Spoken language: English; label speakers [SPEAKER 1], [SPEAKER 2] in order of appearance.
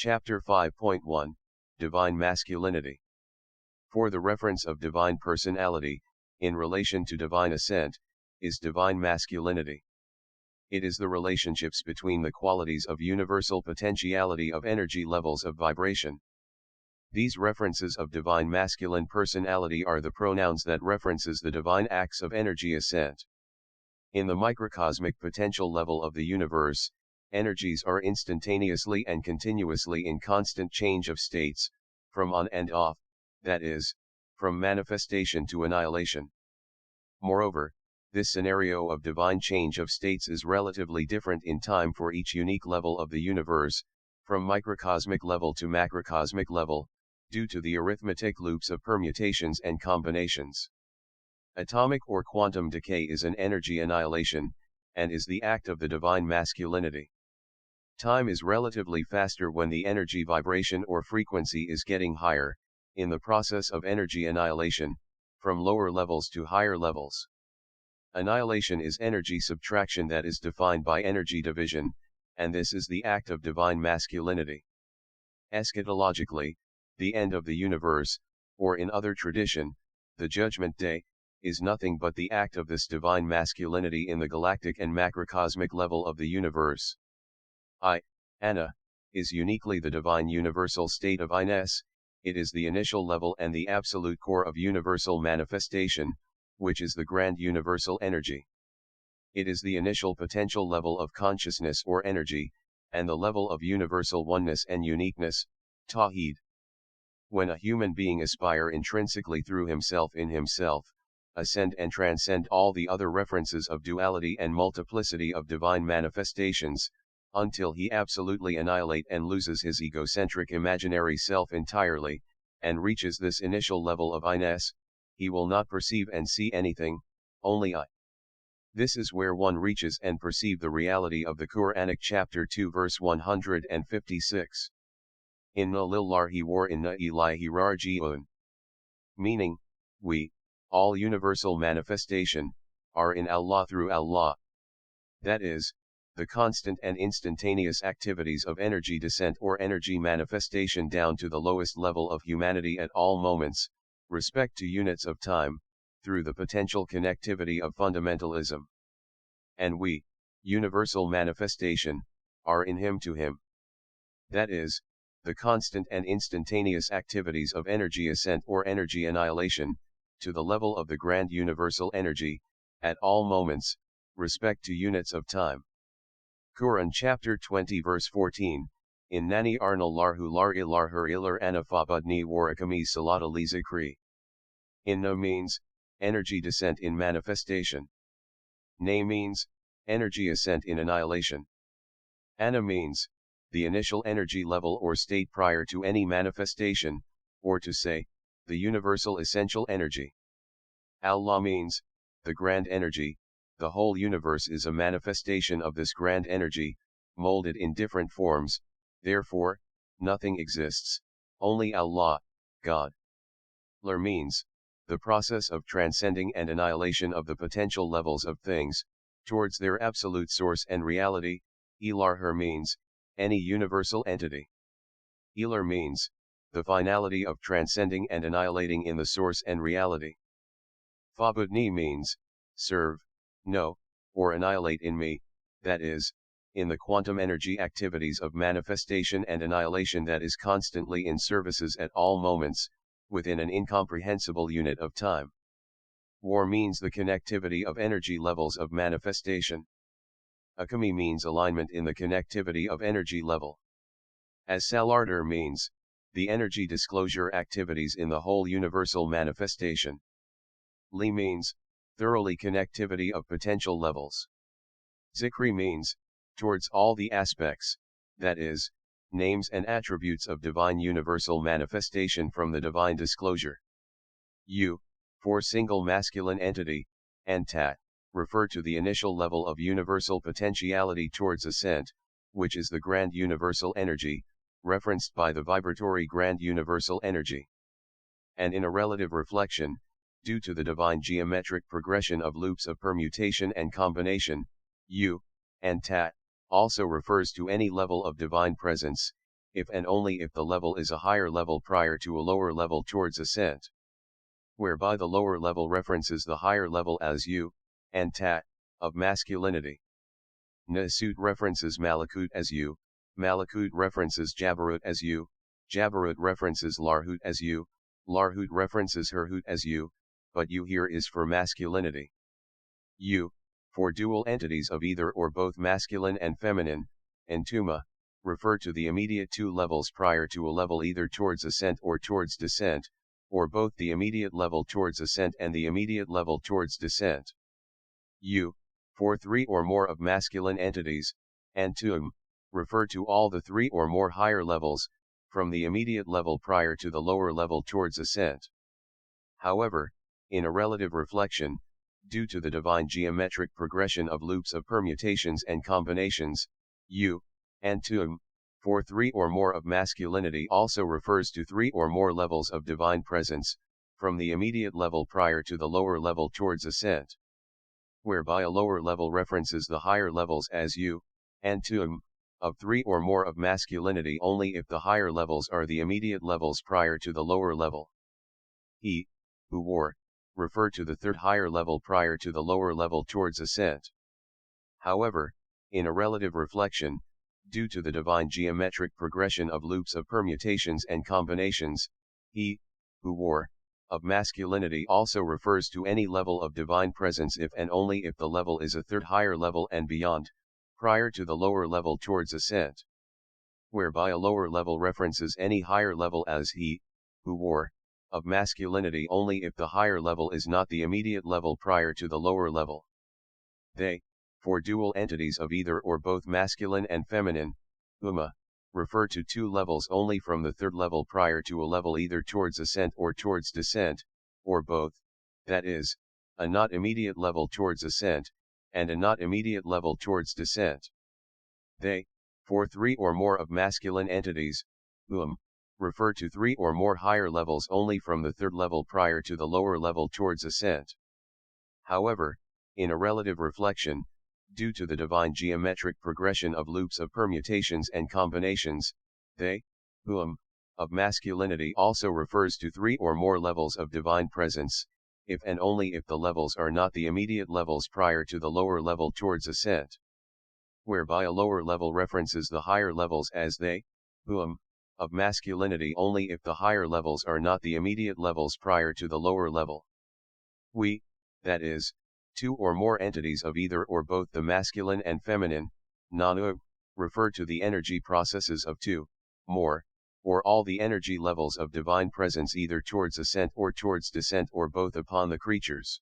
[SPEAKER 1] Chapter 5.1 Divine Masculinity. For the reference of divine personality, in relation to divine ascent, is divine masculinity. It is the relationships between the qualities of universal potentiality of energy levels of vibration. These references of divine masculine personality are the pronouns that references the divine acts of energy ascent. In the microcosmic potential level of the universe, energies are instantaneously and continuously in constant change of states, from on and off, that is, from manifestation to annihilation. Moreover, this scenario of divine change of states is relatively different in time for each unique level of the universe, from microcosmic level to macrocosmic level, due to the arithmetic loops of permutations and combinations. Atomic or quantum decay is an energy annihilation, and is the act of the divine masculinity. Time is relatively faster when the energy vibration or frequency is getting higher, in the process of energy annihilation, from lower levels to higher levels. Annihilation is energy subtraction that is defined by energy division, and this is the act of divine masculinity. Eschatologically, the end of the universe, or in other tradition, the judgment day, is nothing but the act of this divine masculinity in the galactic and macrocosmic level of the universe. Anna, is uniquely the divine universal state of I-ness. It is the initial level and the absolute core of universal manifestation, which is the grand universal energy. It is the initial potential level of consciousness or energy, and the level of universal oneness and uniqueness, Tawheed. When a human being aspire intrinsically through himself in himself, ascend and transcend all the other references of duality and multiplicity of divine manifestations, until he absolutely annihilate and loses his egocentric imaginary self entirely, and reaches this initial level of I-ness, he will not perceive and see anything, only I. This is where one reaches and perceive the reality of the Quranic chapter 2 verse 156. Inna lillahi wa inna ilaihi raji'un. Meaning, we, all universal manifestation, are in Allah through Allah. That is, the constant and instantaneous activities of energy descent or energy manifestation down to the lowest level of humanity at all moments, respect to units of time, through the potential connectivity of fundamentalism. And we, universal manifestation, are in Him to Him. That is, the constant and instantaneous activities of energy ascent or energy annihilation, to the level of the grand universal energy, at all moments, respect to units of time. Quran chapter 20 verse 14, Innani arnalarhu lar ilarhur ilar anafabadni warakami salata li zikri. Inna means, energy descent in manifestation. Ne means, energy ascent in annihilation. Anna means, the initial energy level or state prior to any manifestation, or to say, the universal essential energy. Allah means, the grand energy. The whole universe is a manifestation of this grand energy, molded in different forms, therefore, nothing exists, only Allah, God. Lar means, the process of transcending and annihilation of the potential levels of things, towards their absolute source and reality. Ilarher means, any universal entity. Ilar means, the finality of transcending and annihilating in the source and reality. Fabudni means, serve, know, or annihilate in me, that is, in the quantum energy activities of manifestation and annihilation that is constantly in services at all moments, within an incomprehensible unit of time. War means the connectivity of energy levels of manifestation. Akami means alignment in the connectivity of energy level. As Salarder means, the energy disclosure activities in the whole universal manifestation. Li means, thoroughly connectivity of potential levels. Zikri means, towards all the aspects, that is, names and attributes of divine universal manifestation from the divine disclosure. U, for single masculine entity, and Tat, refer to the initial level of universal potentiality towards ascent, which is the grand universal energy, referenced by the vibratory grand universal energy. And in a relative reflection, due to the divine geometric progression of loops of permutation and combination, U, and Tat, also refers to any level of divine presence, if and only if the level is a higher level prior to a lower level towards ascent. Whereby the lower level references the higher level as you, and ta, of masculinity. Nasut references Malakut as you, Malakut references Jabarut as you, Jabarut references Larhut as you, Larhut references Herhut as you, but you here is for masculinity. You, for dual entities of either or both masculine and feminine, and Tuma, refer to the immediate two levels prior to a level either towards ascent or towards descent, or both the immediate level towards ascent and the immediate level towards descent. You, for three or more of masculine entities, and Tum, refer to all the three or more higher levels, from the immediate level prior to the lower level towards ascent. However, in a relative reflection, due to the divine geometric progression of loops of permutations and combinations, you, and Tum, for three or more of masculinity also refers to three or more levels of divine presence, from the immediate level prior to the lower level towards ascent. Whereby a lower level references the higher levels as you, and Tum, of three or more of masculinity only if the higher levels are the immediate levels prior to the lower level. He, who wore, refer to the third higher level prior to the lower level towards ascent. However, in a relative reflection, due to the divine geometric progression of loops of permutations and combinations, he, who wore, of masculinity also refers to any level of divine presence if and only if the level is a third higher level and beyond, prior to the lower level towards ascent. Whereby a lower level references any higher level as he, who wore, of masculinity only if the higher level is not the immediate level prior to the lower level. They, for dual entities of either or both masculine and feminine, Uma, refer to two levels only from the third level prior to a level either towards ascent or towards descent, or both, that is, a not immediate level towards ascent, and a not immediate level towards descent. They, for three or more of masculine entities, refer to three or more higher levels only from the third level prior to the lower level towards ascent. However, in a relative reflection, due to the divine geometric progression of loops of permutations and combinations, they, of masculinity also refers to three or more levels of divine presence, if and only if the levels are not the immediate levels prior to the lower level towards ascent. Whereby a lower level references the higher levels as they, of masculinity only if the higher levels are not the immediate levels prior to the lower level. We, that is, two or more entities of either or both the masculine and feminine, Nanu, refer to the energy processes of two, more, or all the energy levels of divine presence either towards ascent or towards descent or both upon the creatures.